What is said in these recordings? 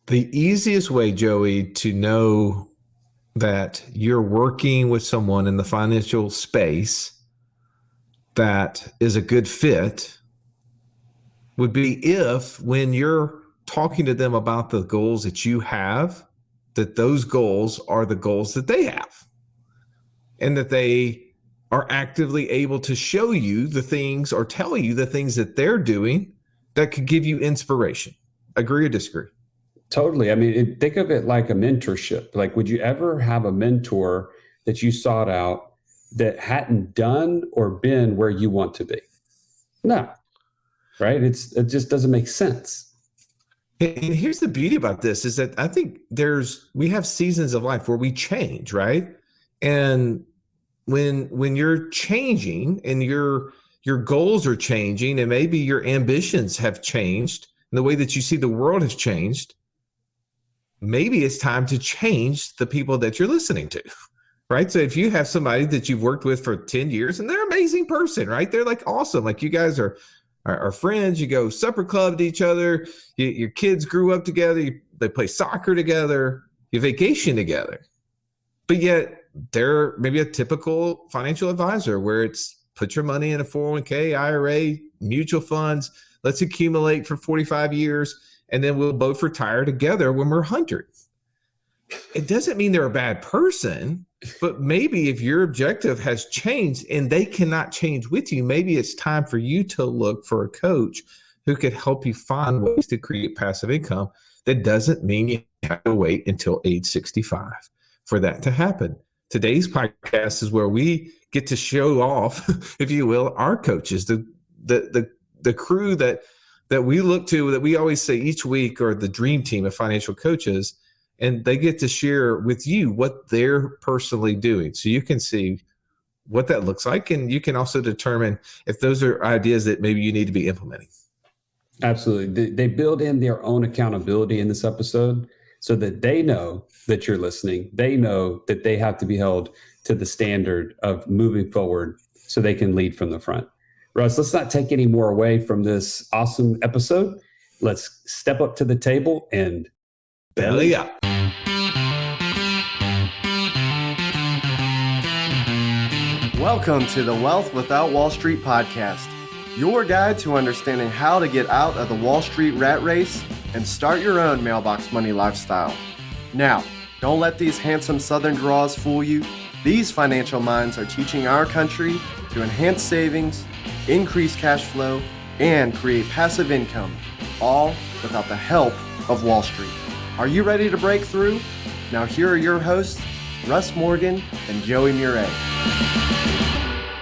The easiest way, Joey, to know that you're working with someone in the financial space that is a good fit would be if, when you're talking to them about the goals that you have, that those goals are the goals that they have, and that they are actively able to show you the things or tell you the things that they're doing that could give you inspiration. Agree or disagree? Totally. I mean, think of it like a mentorship. Like, would you ever have a mentor that you sought out that hadn't done or been where you want to be? No, right? It just doesn't make sense. And here's the beauty about this is that I think we have seasons of life where we change, right? And when you're changing and your goals are changing, and maybe your ambitions have changed, and the way that you see the world has changed, maybe it's time to change the people that you're listening to, right? So if you have somebody that you've worked with for 10 years and they're an amazing person, right? They're like awesome. Like, you guys are friends. You go supper club to each other. Your kids grew up together. They play soccer together. You vacation together. But yet they're maybe a typical financial advisor where it's put your money in a 401k, IRA, mutual funds. Let's accumulate for 45 years. And then we'll both retire together when we're 100. It doesn't mean they're a bad person, but maybe if your objective has changed and they cannot change with you, maybe it's time for you to look for a coach who could help you find ways to create passive income. That doesn't mean you have to wait until age 65 for that to happen. Today's podcast is where we get to show off, if you will, our coaches, the crew that we look to, that we always say each week are the dream team of financial coaches, and they get to share with you what they're personally doing. So you can see what that looks like, and you can also determine if those are ideas that maybe you need to be implementing. Absolutely. They build in their own accountability in this episode so that they know that you're listening. They know that they have to be held to the standard of moving forward so they can lead from the front. Russ, let's not take any more away from this awesome episode. Let's step up to the table and belly up. Welcome to the Wealth Without Wall Street podcast, your guide to understanding how to get out of the Wall Street rat race and start your own mailbox money lifestyle. Now, don't let these handsome Southern draws fool you. These financial minds are teaching our country to enhance savings, increase cash flow, and create passive income, all without the help of Wall Street. Are you ready to break through? Now here are your hosts, Russ Morgan and Joey Murray.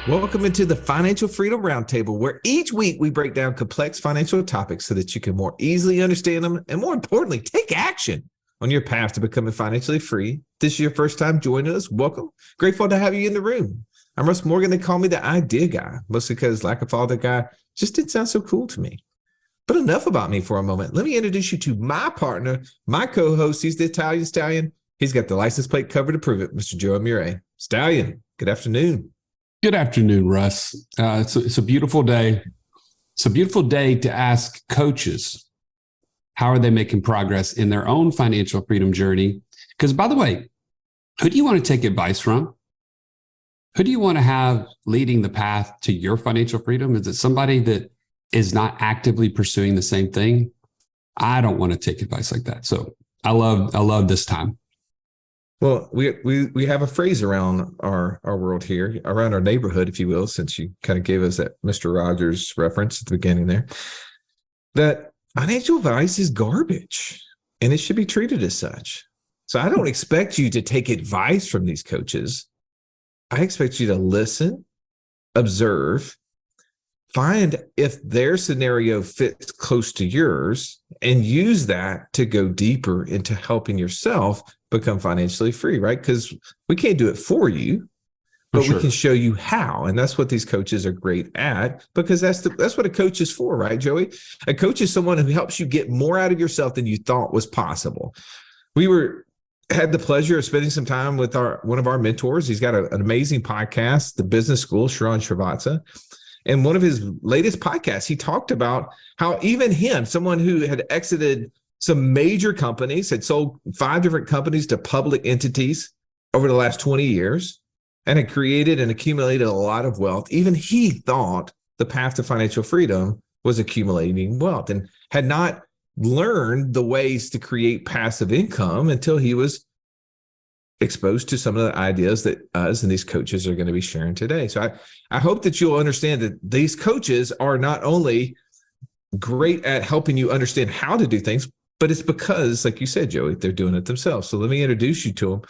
Welcome into the Financial Freedom Roundtable, where each week we break down complex financial topics so that you can more easily understand them and, more importantly, take action on your path to becoming financially free. If this is your first time joining us, welcome. Grateful to have you in the room. I'm Russ Morgan. They call me the idea guy, mostly because lack of father guy just didn't sound so cool to me. But enough about me for a moment. Let me introduce you to my partner, my co-host. He's the Italian Stallion. He's got the license plate cover to prove it, Mr. Joey Murray. Stallion, good afternoon. Good afternoon, Russ. It's a beautiful day. It's a beautiful day to ask coaches, how are they making progress in their own financial freedom journey? Because, by the way, who do you want to take advice from? Who do you want to have leading the path to your financial freedom? Is it somebody that is not actively pursuing the same thing? I don't want to take advice like that. So I love this time. Well, we have a phrase around our world here, around our neighborhood, if you will, since you kind of gave us that Mr. Rogers reference at the beginning there, that financial advice is garbage and it should be treated as such. So I don't expect you to take advice from these coaches. I expect you to listen, observe, find if their scenario fits close to yours, and use that to go deeper into helping yourself become financially free, right? Because we can't do it for you, but we can show you how. And that's what these coaches are great at, because that's what a coach is for, right, Joey? A coach is someone who helps you get more out of yourself than you thought was possible. We had the pleasure of spending some time with one of our mentors. He's got an amazing podcast, The Business School, Sharon Srivatsa. And one of his latest podcasts, he talked about how even him, someone who had exited some major companies, had sold 5 different companies to public entities over the last 20 years, and had created and accumulated a lot of wealth. Even he thought the path to financial freedom was accumulating wealth, and had not learned the ways to create passive income until he was exposed to some of the ideas that us and these coaches are going to be sharing today. So I hope that you'll understand that these coaches are not only great at helping you understand how to do things, but it's because, like you said, Joey, they're doing it themselves. So let me introduce you to them.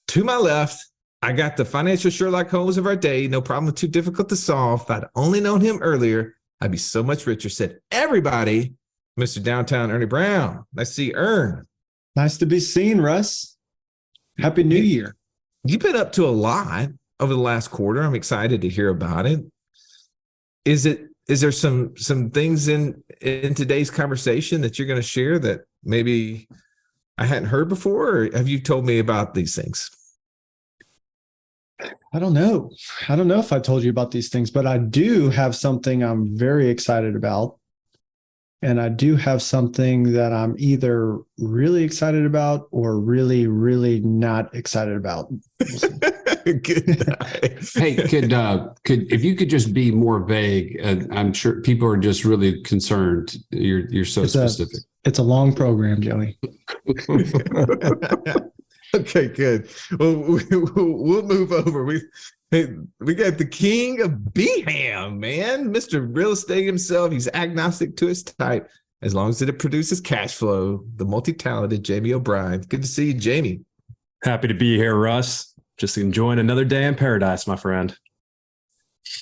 To my left, I got the financial Sherlock Holmes of our day. No problem too difficult to solve. If I'd only known him earlier, I'd be so much richer. Said everybody, Mr. Downtown Ernie Brown. Nice to see you, Ern. Nice to be seen, Russ. Happy New Year. You've been up to a lot over the last quarter. I'm excited to hear about it. Is there some things in today's conversation that you're going to share that maybe I hadn't heard before, or have you told me about these things? I don't know. I don't know if I told you about these things, but I do have something I'm very excited about. And I do have something that I'm either really excited about or really, really not excited about. Good. Hey, could if you could just be more vague? I'm sure people are just really concerned. You're so specific. It's a long program, Joey. Okay, good. Well, we'll move over. We got the king of BHAM, man, Mr. Real Estate himself. He's agnostic to his type, as long as it produces cash flow. The multi-talented Jamie O'Brien. Good to see you, Jamie. Happy to be here, Russ. Just enjoying another day in paradise, my friend.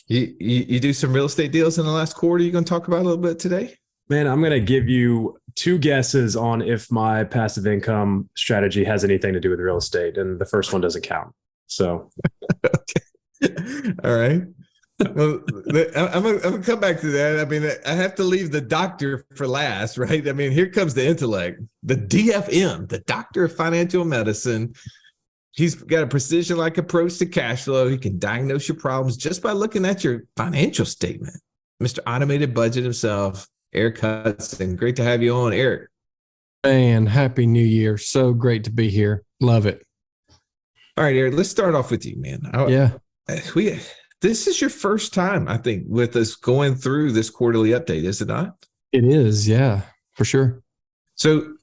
You do some real estate deals in the last quarter. You going to talk about a little bit today? Man, I'm going to give you 2 guesses on if my passive income strategy has anything to do with real estate, and the first one doesn't count. So, okay. All right. Well, I'm gonna come back to that. I mean, I have to leave the doctor for last, right? I mean, here comes the intellect, the DFM, the Doctor of Financial Medicine. He's got a precision-like approach to cash flow. He can diagnose your problems just by looking at your financial statement. Mr. Automated Budget himself, Eric Hudson. Great to have you on, Eric. Man, happy New Year. So great to be here. Love it. All right, Eric, let's start off with you, man. This is your first time, I think, with us going through this quarterly update, is it not? It is, yeah, for sure. So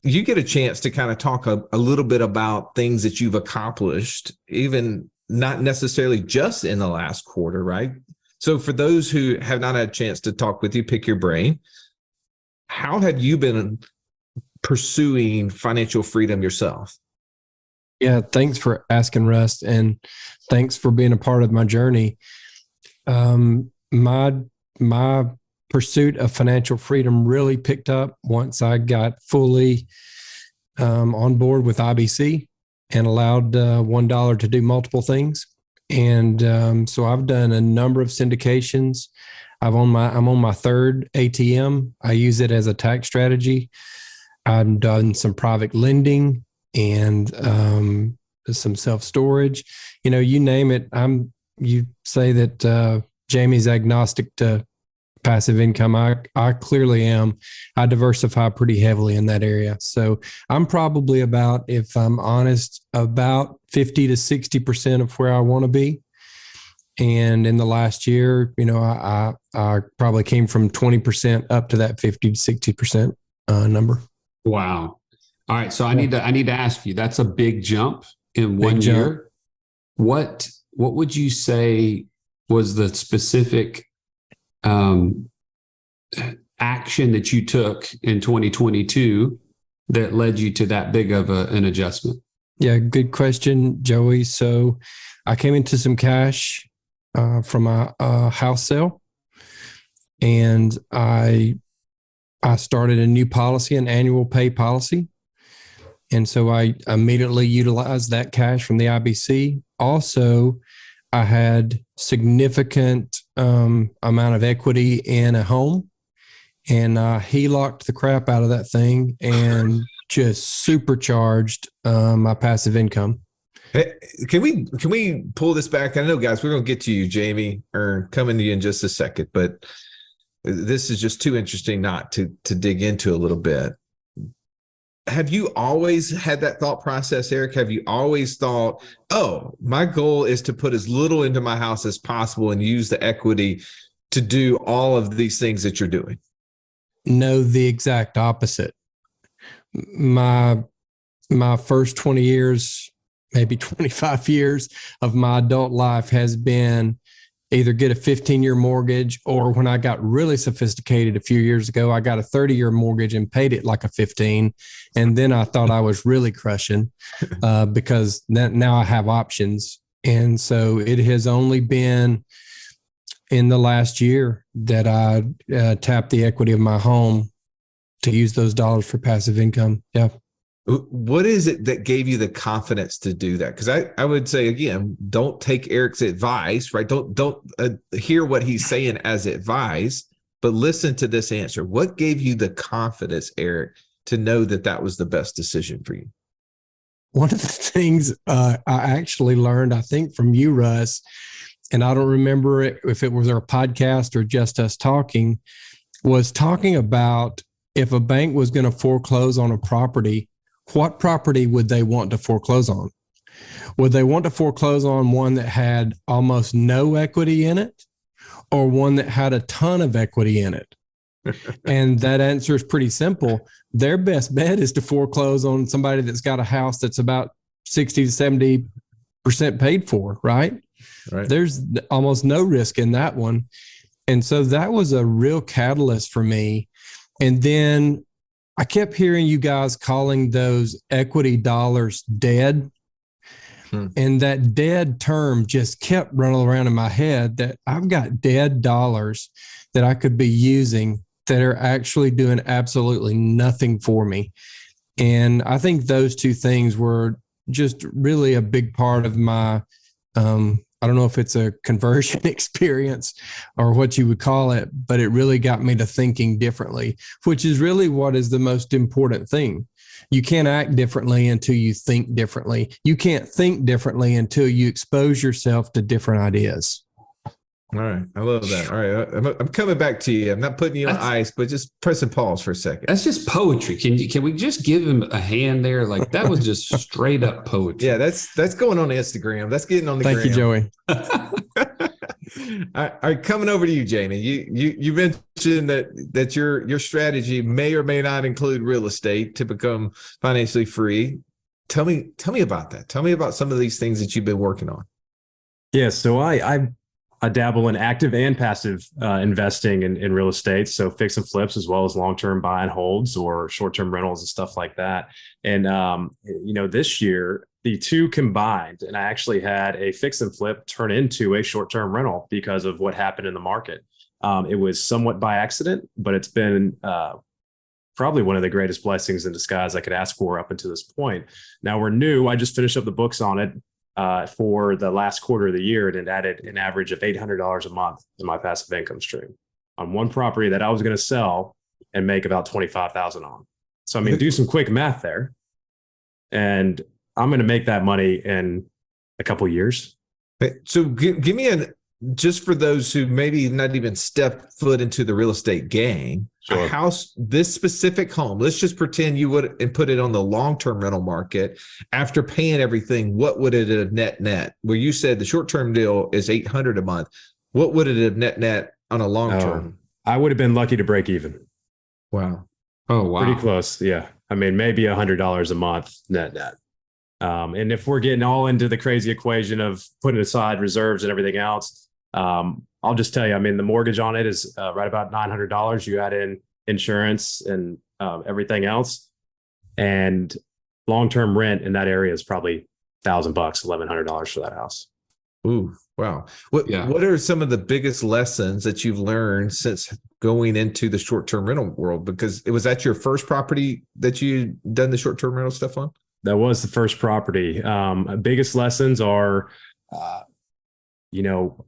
you get a chance to kind of talk a little bit about things that you've accomplished, even not necessarily just in the last quarter, right? So for those who have not had a chance to talk with you, pick your brain. How have you been pursuing financial freedom yourself? Yeah, thanks for asking, Russ, and thanks for being a part of my journey. My pursuit of financial freedom really picked up once I got fully on board with IBC and allowed $1 to do multiple things. And so I've done a number of syndications. I'm on my 3rd ATM. I use it as a tax strategy. I've done some private lending and some self-storage. You know, you name it. You say that Jamie's agnostic to passive income. I clearly am. I diversify pretty heavily in that area. So I'm probably about, if I'm honest, about 50 to 60% of where I want to be. And in the last year, you know, I probably came from 20% up to that 50 to 60% number. Wow. All right. So I need to ask you, that's a big jump in one year. What would you say was the specific action that you took in 2022 that led you to that big of an adjustment? Yeah, good question, Joey. So I came into some cash from a house sale, and I started a new policy, an annual pay policy. And so I immediately utilized that cash from the IBC. Also, I had significant amount of equity in a home, and he locked the crap out of that thing and just supercharged my passive income. Hey, can we pull this back? I know, guys, we're going to get to you, Jamie, or coming to you in just a second, but this is just too interesting not to dig into a little bit. have you always had that thought process, Eric? Have you always thought, oh, my goal is to put as little into my house as possible and use the equity to do all of these things that you're doing? No, the exact opposite. My first 20 years, maybe 25 years of my adult life has been either get a 15-year mortgage, or when I got really sophisticated a few years ago, I got a 30-year mortgage and paid it like a 15. And then I thought I was really crushing because now I have options. And so it has only been in the last year that I tapped the equity of my home to use those dollars for passive income. Yeah. What is it that gave you the confidence to do that? Because I would say, again, don't take Eric's advice, right? Don't hear what he's saying as advice, but listen to this answer. What gave you the confidence, Eric, to know that that was the best decision for you? One of the things I actually learned, I think, from you, Russ, and I don't remember if it was our podcast or just us talking, was talking about if a bank was going to foreclose on a property, what property would they want to foreclose on? Would they want to foreclose on one that had almost no equity in it, or one that had a ton of equity in it? And that answer is pretty simple. Their best bet is to foreclose on somebody that's got a house that's about 60 to 70% paid for, right? Right. There's almost no risk in that one. And so that was a real catalyst for me. And then I kept hearing you guys calling those equity dollars dead. And that dead term just kept running around in my head, that I've got dead dollars that I could be using that are actually doing absolutely nothing for me. And I think those two things were just really a big part of my, I don't know if it's a conversion experience or what you would call it, but it really got me to thinking differently, which is really what is the most important thing. You can't act differently until you think differently. You can't think differently until you expose yourself to different ideas. All right. I love that. All right. I'm coming back to you. I'm not putting you on ice, but just pressing pause for a second. That's just poetry. Can we just give him a hand there? Like, that was just straight up poetry. Yeah, that's going on Instagram. That's getting on the Thank gram. you, Joey. All right, coming over to you, Jamie. You mentioned that your strategy may or may not include real estate to become financially free. Tell me about that. Tell me about some of these things that you've been working on. Yeah, so I dabble in active and passive investing in real estate, so fix and flips as well as long-term buy and holds or short-term rentals and stuff like that. And this year the two combined, and I actually had a fix and flip turn into a short-term rental because of what happened in the market. It was somewhat by accident, but it's been probably one of the greatest blessings in disguise I could ask for up until this point. Now we're new. I just finished up the books on it for the last quarter of the year, and it added an average of $800 a month to my passive income stream on one property that I was going to sell and make about $25,000 on. So, I mean, do some quick math there, and I'm going to make that money in a couple of years. So give me just for those who maybe not even stepped foot into the real estate game, Sure. a house, this specific home, let's just pretend you would and put it on the long-term rental market. After paying everything, what would it have net? Where you said the short-term deal is $800 a month. What would it have net on a long-term? I would have been lucky to break even. Wow. Oh, wow. Pretty close. Yeah. I mean, maybe $100 a month net. And if we're getting all into the crazy equation of putting aside reserves and everything else, I'll just tell you, I mean, the mortgage on it is right about $900. You add in insurance and everything else, and long-term rent in that area is probably $1,000, $1,100 for that house. Ooh, wow. What are some of the biggest lessons that you've learned since going into the short-term rental world? Because it was at your first property that you done the short-term rental stuff on? That was the first property. Biggest lessons are,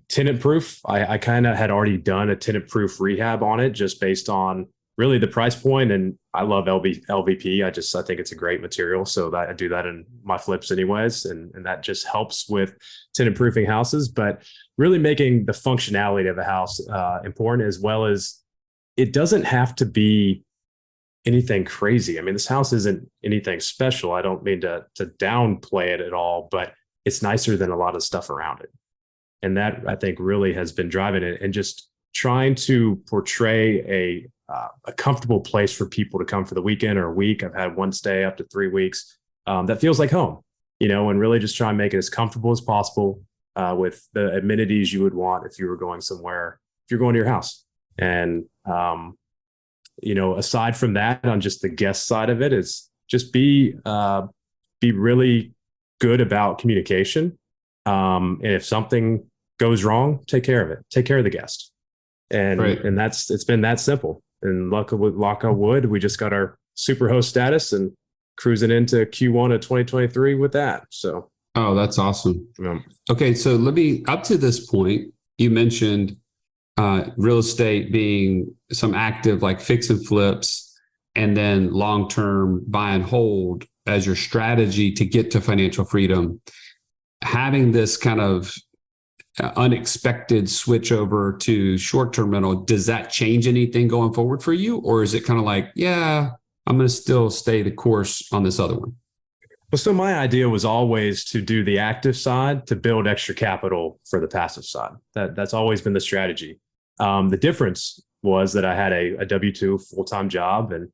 tenant proof. I kind of had already done a tenant proof rehab on it just based on really the price point. And I love LVP. I think it's a great material. So that I do that in my flips anyways. And that just helps with tenant proofing houses, but really making the functionality of a house important, as well as it doesn't have to be anything crazy. I mean, this house isn't anything special. I don't mean to downplay it at all, but it's nicer than a lot of stuff around it. And that, I think, really has been driving it, and just trying to portray a comfortable place for people to come for the weekend or a week. I've had one stay up to 3 weeks that feels like home, and really just try and make it as comfortable as possible with the amenities you would want if you were going somewhere, if you're going to your house. And, aside from that, on just the guest side of it, is just be really good about communication. And if something goes wrong, take care of it. Take care of the guest. And it's been that simple. And luck on wood, we just got our super host status and cruising into Q1 of 2023 with that. So, oh, that's awesome. Okay, so up to this point, you mentioned real estate being some active like fix and flips, and then long-term buy and hold as your strategy to get to financial freedom. Having this kind of unexpected switch over to short-term rental, does that change anything going forward for you? Or is it kind of like, yeah, I'm going to still stay the course on this other one? Well, so my idea was always to do the active side to build extra capital for the passive side. That's always been the strategy. The difference was that I had a W-2 full-time job and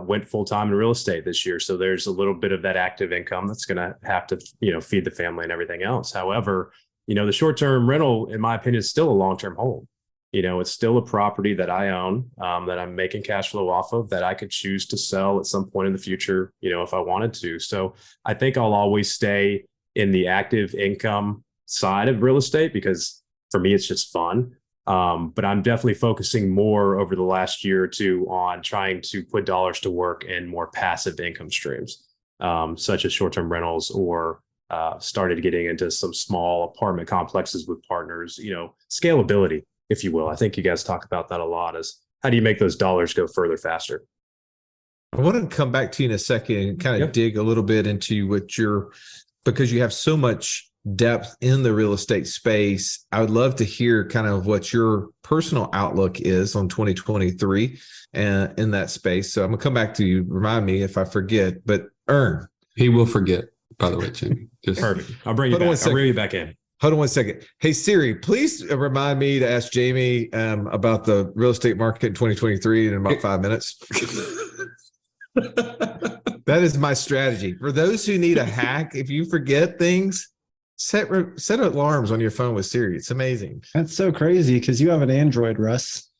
went full-time in real estate this year. So there's a little bit of that active income that's going to have to, feed the family and everything else. However, the short-term rental, in my opinion, is still a long-term hold. It's still a property that I own, that I'm making cash flow off of, that I could choose to sell at some point in the future, if I wanted to. So I think I'll always stay in the active income side of real estate because for me, it's just fun. But I'm definitely focusing more over the last year or two on trying to put dollars to work in more passive income streams, such as short-term rentals, or started getting into some small apartment complexes with partners, scalability, if you will. I think you guys talk about that a lot, is how do you make those dollars go further faster? I want to come back to you in a second and kind of dig a little bit into because you have so much depth in the real estate space. I would love to hear kind of what your personal outlook is on 2023 and in that space. So I'm gonna come back to you. Remind me if I forget, but Ern. He will forget, by the way, Jimmy. Perfect. I'll bring you back. I'll bring you back in. Hold on one second. Hey, Siri, please remind me to ask Jamie about the real estate market in 2023 in about 5 minutes. That is my strategy. For those who need a hack, if you forget things, set alarms on your phone with Siri. It's amazing. That's so crazy because you have an Android, Russ.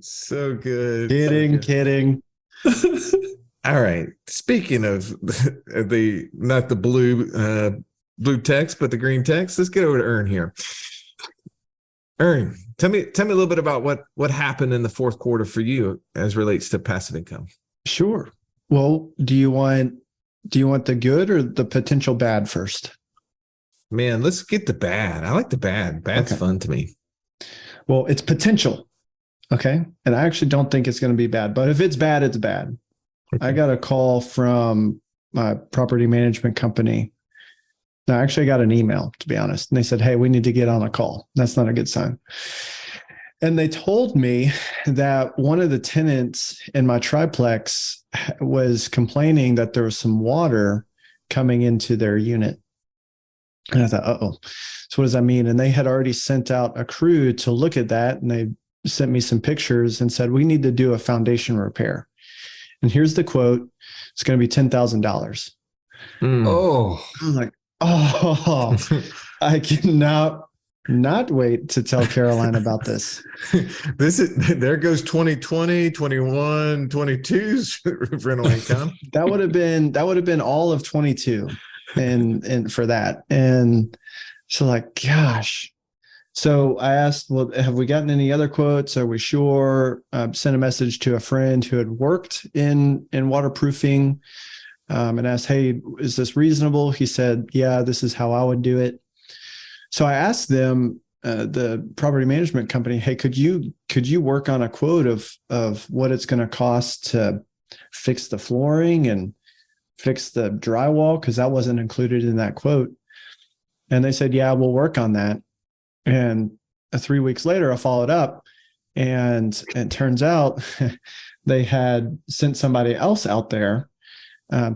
So good. Kidding. All right. Speaking of not the blue text, but the green text, let's get over to Ern here. Ern, tell me a little bit about what happened in the fourth quarter for you as relates to passive income. Sure. Well, do you want the good or the potential bad first? Man, let's get the bad. I like the bad. Bad's fun to me. Well, it's potential. Okay. And I actually don't think it's going to be bad, but if it's bad, it's bad. Okay. I got a call from my property management company. No, actually I got an email, to be honest. And they said, hey, we need to get on a call. That's not a good sign. And they told me that one of the tenants in my triplex was complaining that there was some water coming into their unit. And I thought, uh-oh. So what does that mean? And they had already sent out a crew to look at that. And they sent me some pictures and said, we need to do a foundation repair. And here's the quote. It's going to be $10,000. Oh, I'm like, oh, I cannot not wait to tell Caroline about this. There goes 2020, 21, 22's rental income. That would have been all of 22 and for that. And so like, gosh. So I asked, well, have we gotten any other quotes? Are we sure? Sent a message to a friend who had worked in waterproofing and asked, hey, is this reasonable? He said, yeah, this is how I would do it. So I asked them, the property management company, hey, could you work on a quote of what it's going to cost to fix the flooring and fix the drywall? Because that wasn't included in that quote. And they said, yeah, we'll work on that. And 3 weeks later, I followed up And it turns out they had sent somebody else out there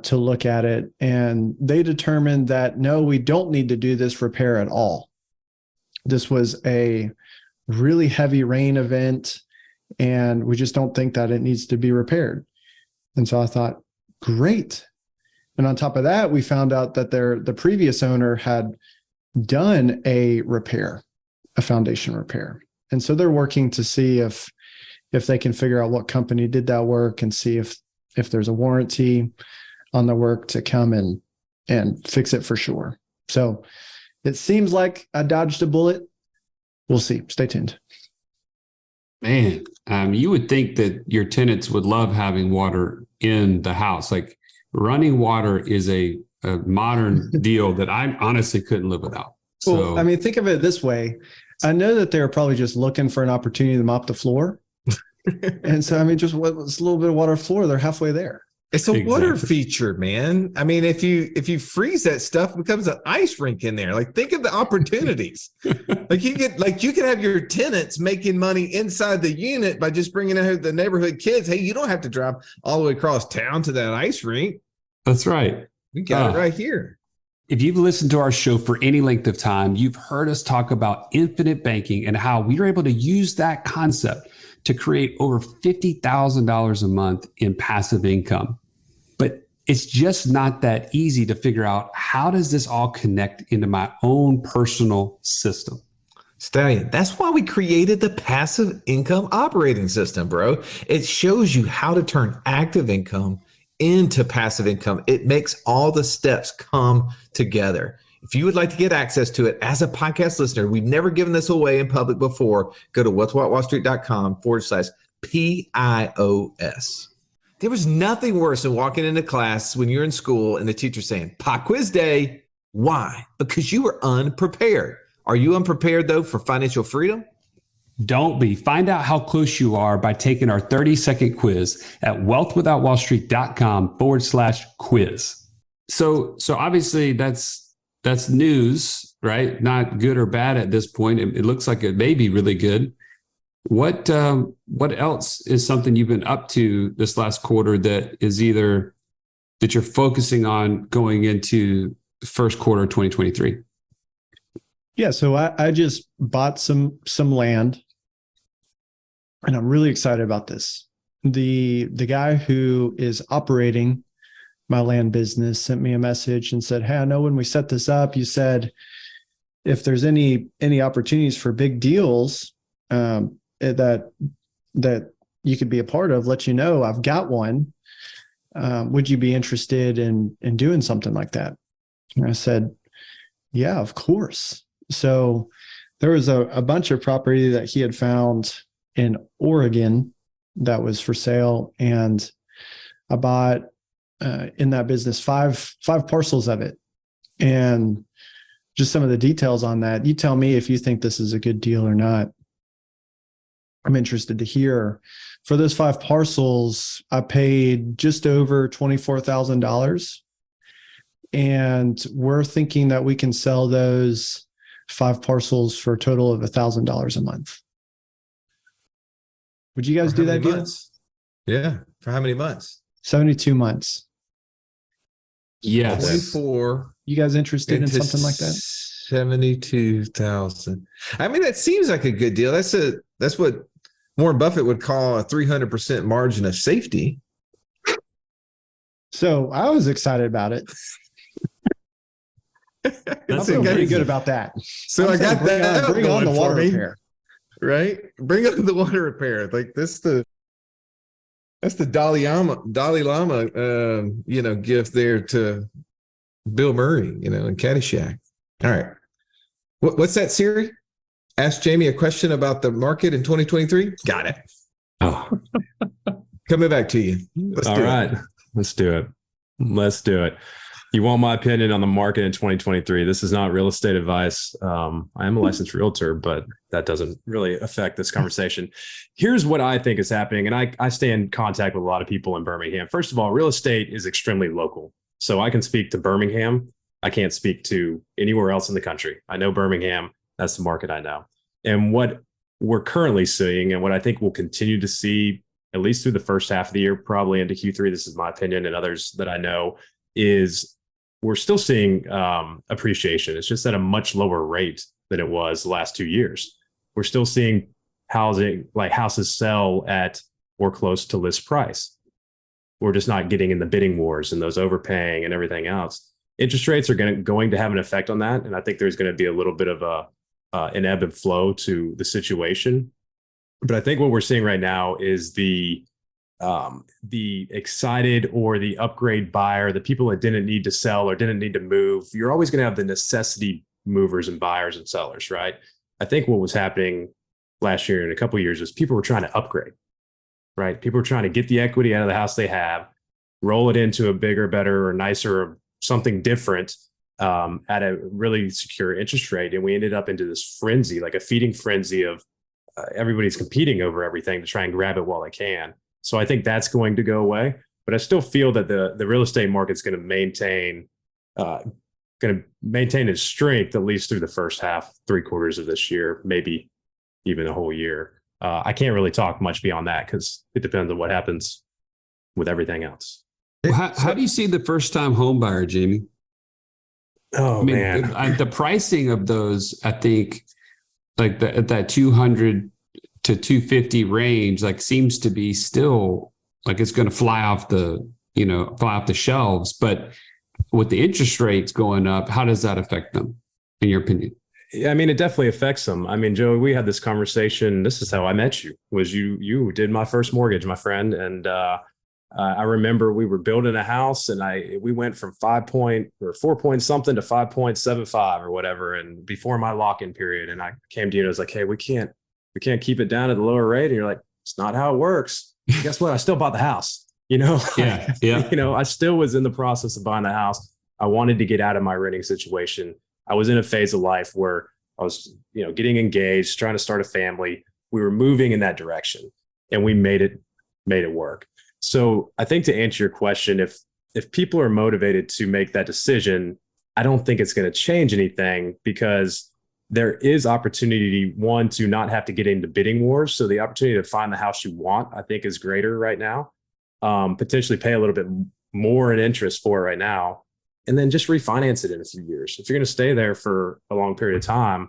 to look at it. And they determined that, no, we don't need to do this repair at all. This was a really heavy rain event, and we just don't think that it needs to be repaired. And so I thought, great. And on top of that, we found out that the previous owner had done a repair, a foundation repair. And so they're working to see if they can figure out what company did that work and see if there's a warranty on the work to come and fix it for sure. So it seems like I dodged a bullet. We'll see. Stay tuned. Man, you would think that your tenants would love having water in the house. Like running water is a modern deal that I honestly couldn't live without. So, Well, I mean, think of it this way. I know that they're probably just looking for an opportunity to mop the floor. And so, I mean, just it's a little bit of water floor, they're halfway there. It's a water Exactly. feature, man. I mean, if you freeze that stuff, it becomes an ice rink in there. Like, think of the opportunities. you can have your tenants making money inside the unit by just bringing out the neighborhood kids. Hey, you don't have to drive all the way across town to that ice rink. that's right. We got it right here. If you've listened to our show for any length of time, you've heard us talk about infinite banking and how we are able to use that concept to create over $50,000 a month in passive income. But it's just not that easy to figure out, how does this all connect into my own personal system? Stallion, that's why we created the passive income operating system, bro. It shows you how to turn active income into passive income. It makes all the steps come together. If you would like to get access to it as a podcast listener, we've never given this away in public before. Go to what'swhatwallstreet.com/PIOS. There was nothing worse than walking into class when you're in school and the teacher saying, "Pop quiz day." Why? Because you were unprepared. Are you unprepared, though, for financial freedom? Don't be. Find out how close you are by taking our 30-second quiz at wealthwithoutwallstreet.com/quiz. So obviously that's news, right? Not good or bad at this point. It looks like it may be really good. What else is something you've been up to this last quarter that is either that you're focusing on going into the first quarter of 2023? Yeah, so I just bought some land, and I'm really excited about this. The guy who is operating my land business sent me a message and said, "Hey, I know when we set this up, you said if there's any opportunities for big deals that you could be a part of, let you know. I've got one. Would you be interested in doing something like that?" And I said, "Yeah, of course." So there was a bunch of property that he had found in Oregon that was for sale, and I bought in that business five parcels of it. And just some of the details on that, you tell me if you think this is a good deal or not. I'm interested to hear. For those 5 parcels, I paid just over $24,000. And we're thinking that we can sell those 5 parcels for a total of $1,000 a month. Would you guys do that deal? Yeah. For how many months? 72 months. Yes. 24. You guys interested in into something like that? 72,000. I mean, that seems like a good deal. That's what Warren Buffett would call a 300% margin of safety. So I was excited about it. I feel pretty good about that. So I got that. Bring on the water repair. Right? Bring on the water repair. Like that's the Dalai Lama gift there to Bill Murray, in Caddyshack. All right. What's that, Siri? Ask Jamie a question about the market in 2023. Got it. Oh, Coming back to you. All right. Let's do it. Let's do it. You want my opinion on the market in 2023? This is not real estate advice. I am a licensed realtor, but that doesn't really affect this conversation. Here's what I think is happening. And I stay in contact with a lot of people in Birmingham. First of all, real estate is extremely local. So I can speak to Birmingham. I can't speak to anywhere else in the country. I know Birmingham. That's the market I know. And what we're currently seeing, and what I think we'll continue to see at least through the first half of the year, probably into Q3, this is my opinion and others that I know, is we're still seeing appreciation. It's just at a much lower rate than it was the last 2 years. We're still seeing houses sell at or close to list price. We're just not getting in the bidding wars and those overpaying and everything else. Interest rates are going to have an effect on that. And I think there's going to be a little bit of an ebb and flow to the situation. But I think what we're seeing right now is the excited or the upgrade buyer, the people that didn't need to sell or didn't need to move. You're always going to have the necessity movers and buyers and sellers, right? I think what was happening last year and a couple of years is people were trying to upgrade, right? People were trying to get the equity out of the house they have, roll it into a bigger, better, or nicer, or something different at a really secure interest rate. And we ended up into this frenzy, like a feeding frenzy of everybody's competing over everything to try and grab it while they can. So I think that's going to go away. But I still feel that the real estate market's going to maintain its strength at least through the first half, 3/4 of this year, maybe even a whole year. I can't really talk much beyond that because it depends on what happens with everything else. Well, how do you see the first time home buyer, Jamie? Oh, man. The pricing of those, I think, like that 200 to 250 range, like seems to be still like it's going to fly off the shelves. But with the interest rates going up, how does that affect them, in your opinion? I mean, it definitely affects them. I mean, Joey, we had this conversation. This is how I met you. Was you did my first mortgage, my friend, and I remember we were building a house, and we went from 4 point something to 5.75 or whatever, and before my lock-in period, and I came to you and I was like, hey, we can't keep it down at the lower rate, and you're like, it's not how it works. Guess what? I still bought the house. Yeah. I still was in the process of buying the house. I wanted to get out of my renting situation. I was in a phase of life where I was, getting engaged, trying to start a family. We were moving in that direction, and we made it work. So I think to answer your question, if people are motivated to make that decision, I don't think it's going to change anything because there is opportunity, one, to not have to get into bidding wars. So the opportunity to find the house you want, I think, is greater right now. Potentially pay a little bit more in interest for it right now, and then just refinance it in a few years. If you're going to stay there for a long period of time,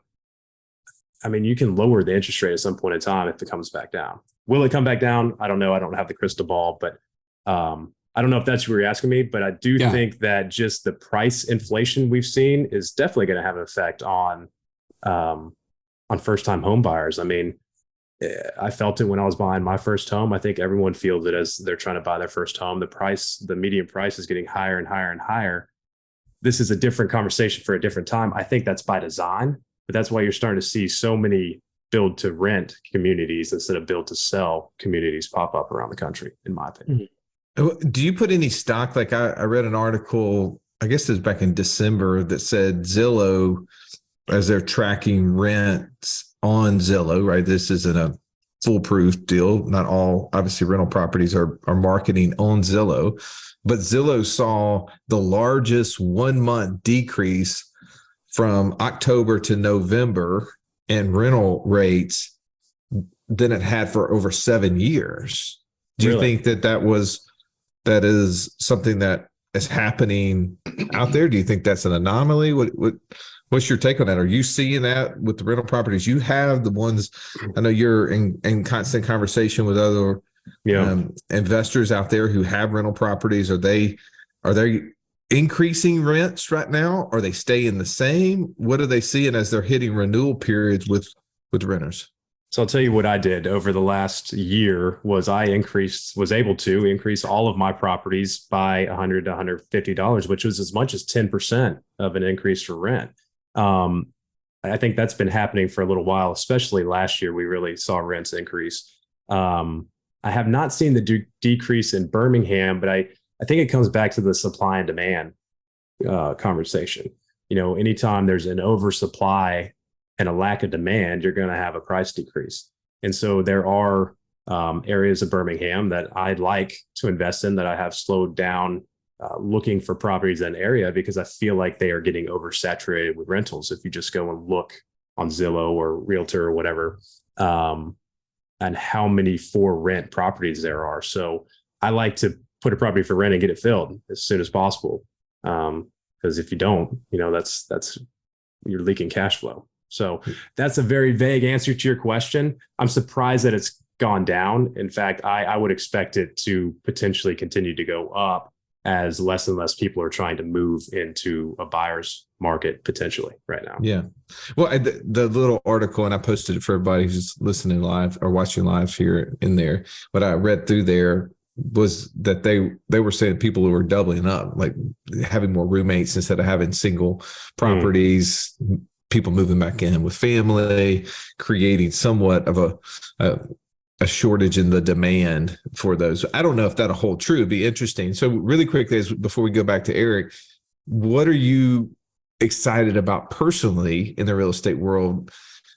I mean, you can lower the interest rate at some point in time if it comes back down. Will it come back down? I don't know. I don't have the crystal ball, but I don't know if that's what you're asking me, but I do think that just the price inflation we've seen is definitely going to have an effect on first-time home buyers. I mean, I felt it when I was buying my first home. I think everyone feels it as they're trying to buy their first home. The median price is getting higher and higher and higher. This is a different conversation for a different time. I think that's by design, but that's why you're starting to see so many build to rent communities instead of build to sell communities pop up around the country, in my opinion. Do you put any stock? Like I read an article, I guess it was back in December, that said Zillow, as they're tracking rents on Zillow, right? This isn't a foolproof deal. Not all, obviously, rental properties are marketing on Zillow, but Zillow saw the largest 1 month decrease from October to November in rental rates than it had for over 7 years. Do you think that is something that is happening out there? Do you think that's an anomaly? What's your take on that? Are you seeing that with the rental properties you have? The ones, I know you're in constant conversation with other investors out there who have rental properties. Are they increasing rents right now? Are they staying the same? What are they seeing as they're hitting renewal periods with renters? So I'll tell you what I did over the last year was was able to increase all of my properties by $100 to $150, which was as much as 10% of an increase for rent. I think that's been happening for a little while, especially last year. We really saw rents increase. I have not seen the decrease in Birmingham, but I think it comes back to the supply and demand conversation. Anytime there's an oversupply and a lack of demand, you're going to have a price decrease. And so there are areas of Birmingham that I'd like to invest in that I have slowed down looking for properties in that area because I feel like they are getting oversaturated with rentals. If you just go and look on Zillow or Realtor or whatever, and how many for rent properties there are. So I like to put a property for rent and get it filled as soon as possible. Because if you don't, that's you're leaking cash flow. So that's a very vague answer to your question. I'm surprised that it's gone down. In fact, I would expect it to potentially continue to go up as less and less people are trying to move into a buyer's market potentially right now. Yeah. Well, the little article, and I posted it for everybody who's listening live or watching live here in there, what I read through there was that they were saying people who were doubling up, like having more roommates instead of having single properties, people moving back in with family, creating somewhat of a shortage in the demand for those. I don't know if that'll hold true. It'd be interesting. So really quickly, before we go back to Eric, what are you excited about personally in the real estate world?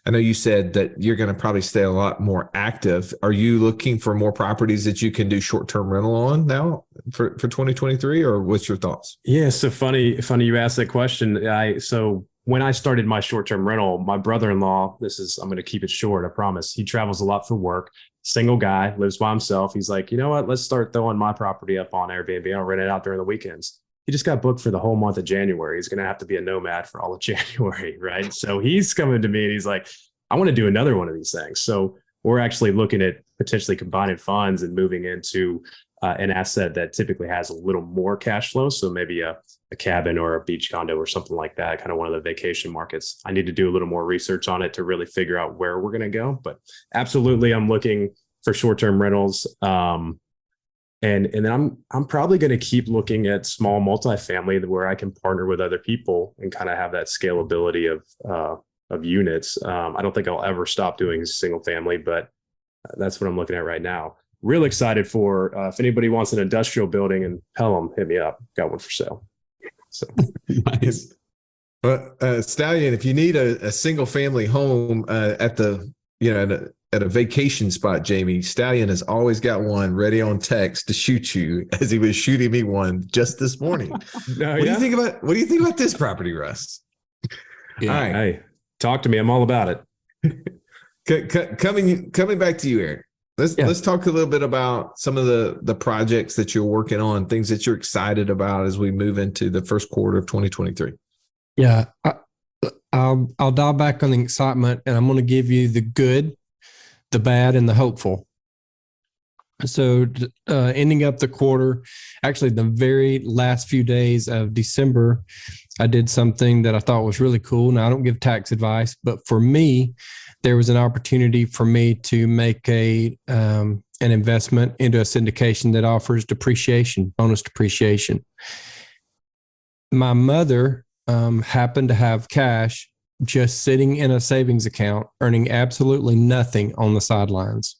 I know you said that you're going to probably stay a lot more active. Are you looking for more properties that you can do short-term rental on now for 2023, or what's your thoughts? Yeah, so funny you asked that question. So when I started my short-term rental, my brother-in-law, I'm going to keep it short, I promise. He travels a lot for work, single guy, lives by himself. He's like, you know what, let's start throwing my property up on Airbnb. I'll rent it out during the weekends. He just got booked for the whole month of January. He's going to have to be a nomad for all of January, right? So he's coming to me and he's like, I want to do another one of these things. So we're actually looking at potentially combining funds and moving into an asset that typically has a little more cash flow. So maybe a cabin or a beach condo or something like that, kind of one of the vacation markets. I need to do a little more research on it to really figure out where we're going to go. But absolutely, I'm looking for short-term rentals. And then I'm probably going to keep looking at small multifamily where I can partner with other people and kind of have that scalability of units. I don't think I'll ever stop doing single family, but that's what I'm looking at right now. Real excited for if anybody wants an industrial building in Pelham, hit me up. Got one for sale. So Nice. Well, Stallion, if you need a single family home at a vacation spot, Jamie, Stallion has always got one ready on text to shoot you, as he was shooting me one just this morning. What do you think about this property, Russ? Yeah. All right. Hey, talk to me. I'm all about it. Coming back to you, Eric. Let's talk a little bit about some of the projects that you're working on, things that you're excited about as we move into the first quarter of 2023. Yeah, I'll dial back on the excitement, and I'm going to give you the good, the bad, and the hopeful. So ending up the quarter, actually the very last few days of December, I did something that I thought was really cool. Now, I don't give tax advice, but for me, there was an opportunity for me to make an investment into a syndication that offers bonus depreciation. My mother happened to have cash just sitting in a savings account, earning absolutely nothing on the sidelines.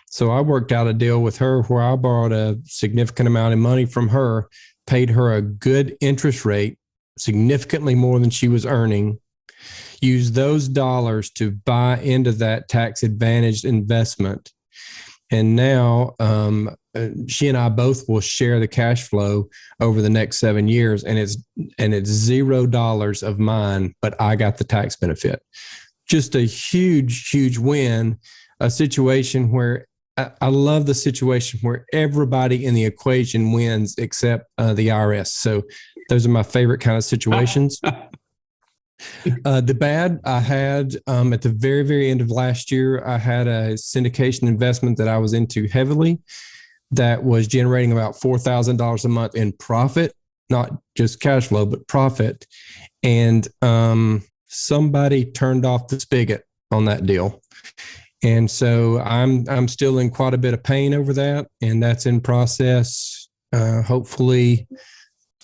So I worked out a deal with her where I borrowed a significant amount of money from her, paid her a good interest rate, significantly more than she was earning, used those dollars to buy into that tax advantaged investment. And now she and I both will share the cash flow over the next 7 years, and it's $0 of mine, but I got the tax benefit. Just a huge win. A situation where I love the situation where everybody in the equation wins except the IRS. So those are my favorite kind of situations. The bad, I had at the very, very end of last year, I had a syndication investment that I was into heavily that was generating about $4,000 a month in profit, not just cash flow, but profit. And somebody turned off the spigot on that deal. And so I'm still in quite a bit of pain over that, and that's in process. Hopefully,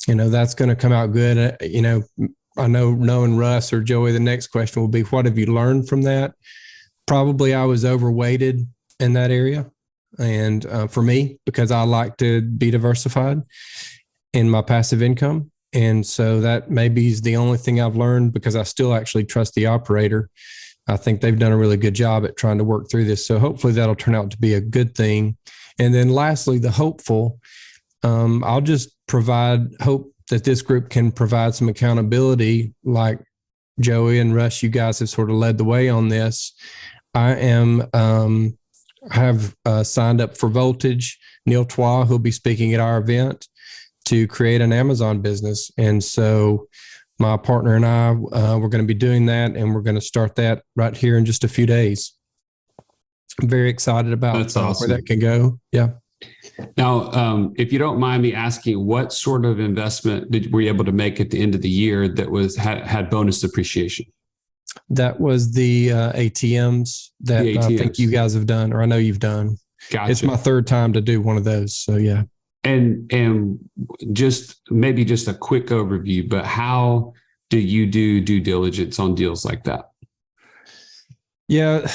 that's going to come out good. I know knowing Russ or Joey, the next question will be, what have you learned from that? Probably I was overweighted in that area. And for me, because I like to be diversified in my passive income. And so that maybe is the only thing I've learned, because I still actually trust the operator. I think they've done a really good job at trying to work through this. So hopefully that'll turn out to be a good thing. And then lastly, the hopeful, I'll just provide hope that this group can provide some accountability, like Joey and Russ, you guys have sort of led the way on this. I am have signed up for Voltage. Neil Twa, who'll be speaking at our event, to create an Amazon business. And so my partner and I, we're going to be doing that, and we're going to start that right here in just a few days. I'm very excited about That's awesome. where that can go. Yeah. Now, if you don't mind me asking, what sort of investment were you able to make at the end of the year that had bonus depreciation? That was the ATMs that The I think ATMs. you guys have done, or I know you've done. Gotcha. It's my third time to do one of those. So yeah. And just maybe just a quick overview, but how do you do due diligence on deals like that? Yeah,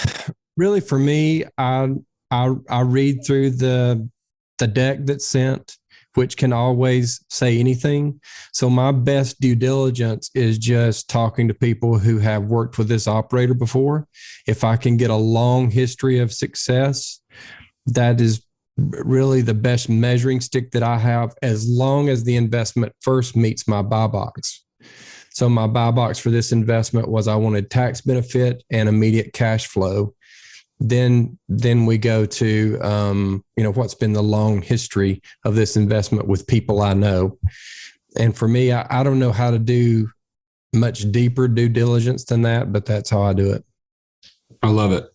really for me, I read through the deck that's sent, which can always say anything. So my best due diligence is just talking to people who have worked with this operator before. If I can get a long history of success, that is really the best measuring stick that I have, as long as the investment first meets my buy box. So my buy box for this investment was I wanted tax benefit and immediate cash flow. Then we go to, what's been the long history of this investment with people I know. And for me, I don't know how to do much deeper due diligence than that, but that's how I do it. I love it.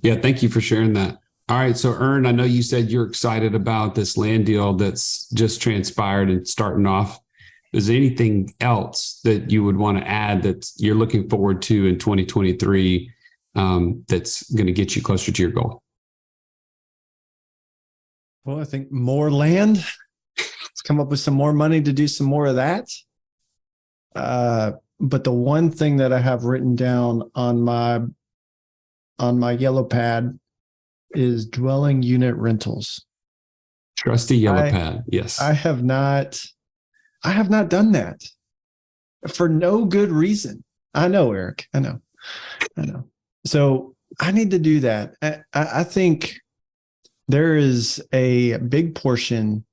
Yeah. Thank you for sharing that. All right. So Ern, I know you said you're excited about this land deal that's just transpired and starting off. Is there anything else that you would want to add that you're looking forward to in 2023 that's going to get you closer to your goal? Well, I think more land. Let's come up with some more money to do some more of that. But the one thing that I have written down on my yellow pad is dwelling unit rentals. Trusty yellow pad. Yes. I have not done that for no good reason. I know, Eric. I know. So I need to do that. I think there is a big portion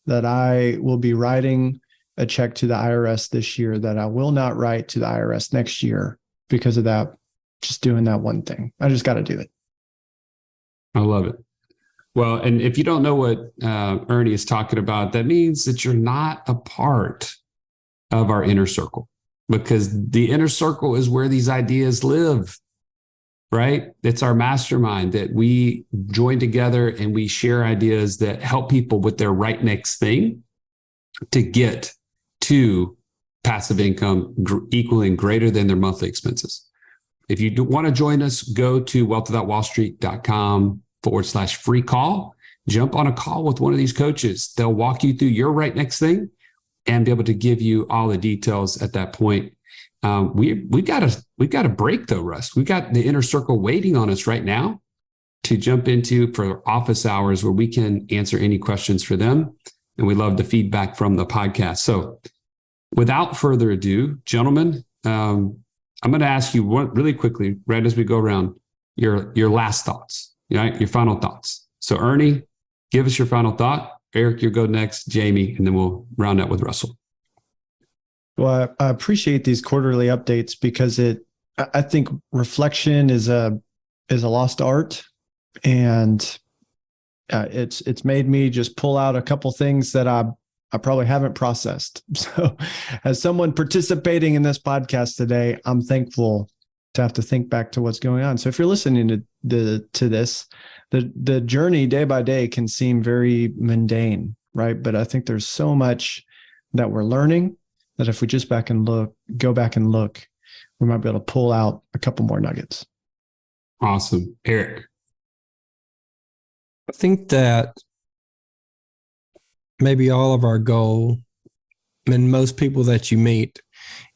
that I will be writing a check to the IRS this year that I will not write to the IRS next year because of that, just doing that one thing. I just got to do it. I love it. Well, and if you don't know what Ernie is talking about, that means that you're not a part of our inner circle, because the inner circle is where these ideas live, right? It's our mastermind that we join together and we share ideas that help people with their right next thing to get to passive income equaling greater than their monthly expenses. If you want to join us, go to wealthwithoutwallstreet.com/free call. Jump on a call with one of these coaches. They'll walk you through your right next thing and be able to give you all the details at that point. We've got a break though, Russ. We've got the inner circle waiting on us right now to jump into for office hours where we can answer any questions for them. And we love the feedback from the podcast. So without further ado, gentlemen, I'm going to ask you really quickly, right as we go around, your last thoughts, right? Your final thoughts. So Ernie, give us your final thought. Eric, you go next. Jamie, and then we'll round out with Russell. Well, I appreciate these quarterly updates because I think reflection is a lost art, and it's made me just pull out a couple things that I probably haven't processed. So as someone participating in this podcast today, I'm thankful to have to think back to what's going on. So if you're listening to this, the journey day by day can seem very mundane, right? But I think there's so much that we're learning that if we just go back and look, we might be able to pull out a couple more nuggets. Awesome. Eric. I think that maybe all of our goal, and most people that you meet,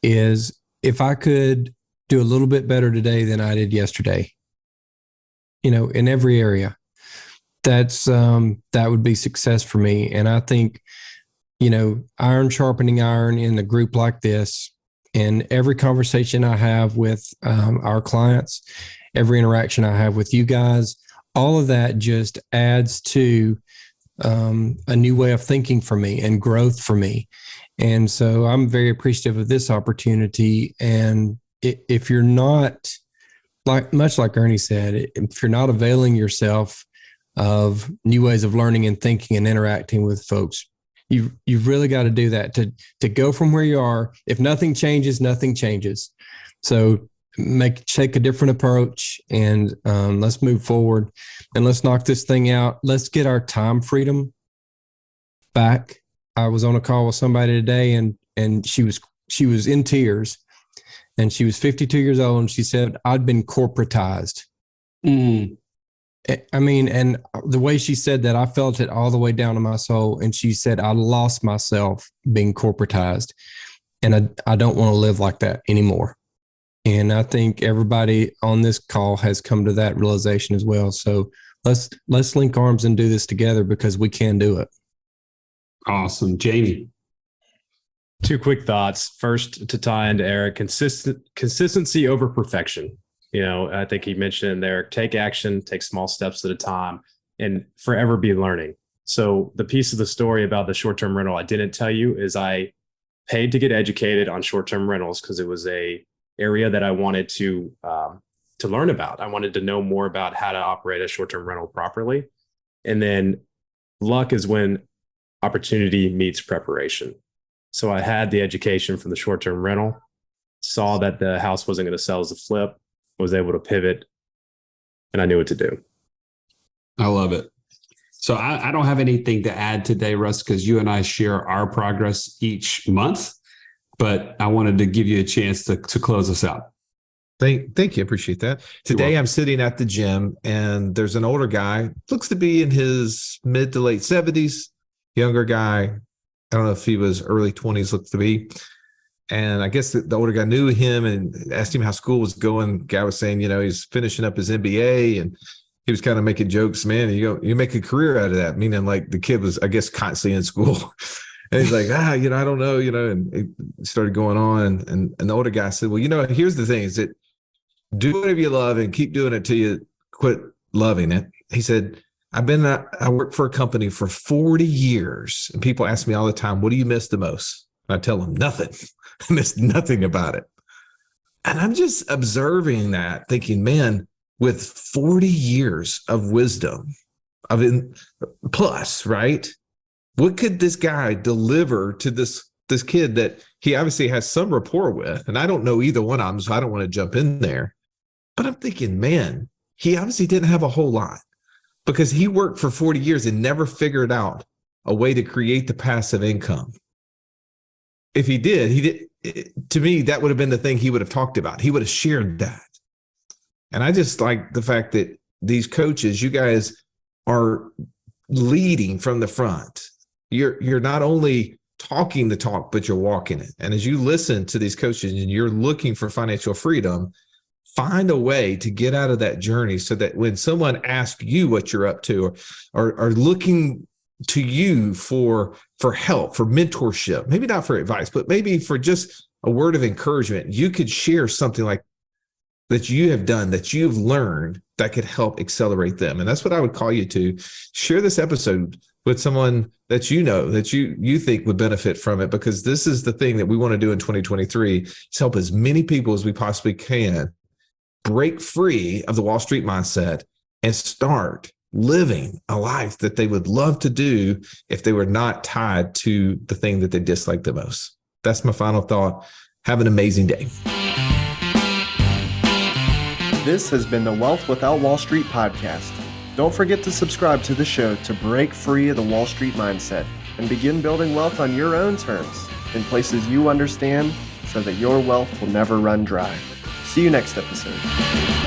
is if I could do a little bit better today than I did yesterday, in every area, that would be success for me. And I think, iron sharpening iron in a group like this, and every conversation I have with our clients, every interaction I have with you guys, all of that just adds to a new way of thinking for me and growth for me. And so I'm very appreciative of this opportunity. And if you're not much like Ernie said, if you're not availing yourself of new ways of learning and thinking and interacting with folks, you've really got to do that to go from where you are. If nothing changes, nothing changes. So take a different approach, and let's move forward, and let's knock this thing out. Let's get our time freedom back. I was on a call with somebody today, and she was in tears, and she was 52 years old, and she said, I'd been corporatized. I mean, and the way she said that, I felt it all the way down to my soul. And she said, I lost myself being corporatized, and I don't want to live like that anymore. And I think everybody on this call has come to that realization as well. So let's link arms and do this together, because we can do it. Awesome. Jamie. Two quick thoughts. First, to tie into Eric, consistency over perfection. I think he mentioned in there, take action, take small steps at a time, and forever be learning. So the piece of the story about the short-term rental I didn't tell you is I paid to get educated on short-term rentals because it was a area that I wanted to learn about. I wanted to know more about how to operate a short-term rental properly. And then luck is when opportunity meets preparation. So I had the education from the short-term rental, saw that the house wasn't going to sell as a flip, was able to pivot, and I knew what to do. I love it. So I don't have anything to add today, Russ, because you and I share our progress each month, but I wanted to give you a chance to close us out. Thank you. Appreciate that. Today I'm sitting at the gym, and there's an older guy, looks to be in his mid to late 70s, younger guy. I don't know if he was early 20s, looks to be. And I guess the older guy knew him and asked him how school was going. The guy was saying, he's finishing up his MBA, and he was kind of making jokes, man, you make a career out of that. Meaning like the kid was, I guess, constantly in school. And he's like, I don't know, and it started going on. And the older guy said, well, here's the thing is that do whatever you love and keep doing it till you quit loving it. He said, I worked for a company for 40 years, and people ask me all the time, what do you miss the most? And I tell them nothing. I missed nothing about it. And I'm just observing that, thinking, man, with 40 years of wisdom, plus, right? What could this guy deliver to this kid that he obviously has some rapport with? And I don't know either one of them, so I don't want to jump in there. But I'm thinking, man, he obviously didn't have a whole lot, because he worked for 40 years and never figured out a way to create the passive income. If he did, to me, that would have been the thing he would have talked about. He would have shared that. And I just like the fact that these coaches, you guys are leading from the front. You're not only talking the talk, but you're walking it. And as you listen to these coaches and you're looking for financial freedom, find a way to get out of that journey so that when someone asks you what you're up to, or are looking to you for help, for mentorship, maybe not for advice, but maybe for just a word of encouragement, you could share something like that you have done, that you've learned, that could help accelerate them. And that's what I would call you to. Share this episode with someone that that you think would benefit from it, because this is the thing that we want to do in 2023, is help as many people as we possibly can break free of the Wall Street mindset and start living a life that they would love to do if they were not tied to the thing that they dislike the most. That's my final thought. Have an amazing day. This has been the Wealth Without Wall Street podcast. Don't forget to subscribe to the show to break free of the Wall Street mindset and begin building wealth on your own terms in places you understand, so that your wealth will never run dry. See you next episode.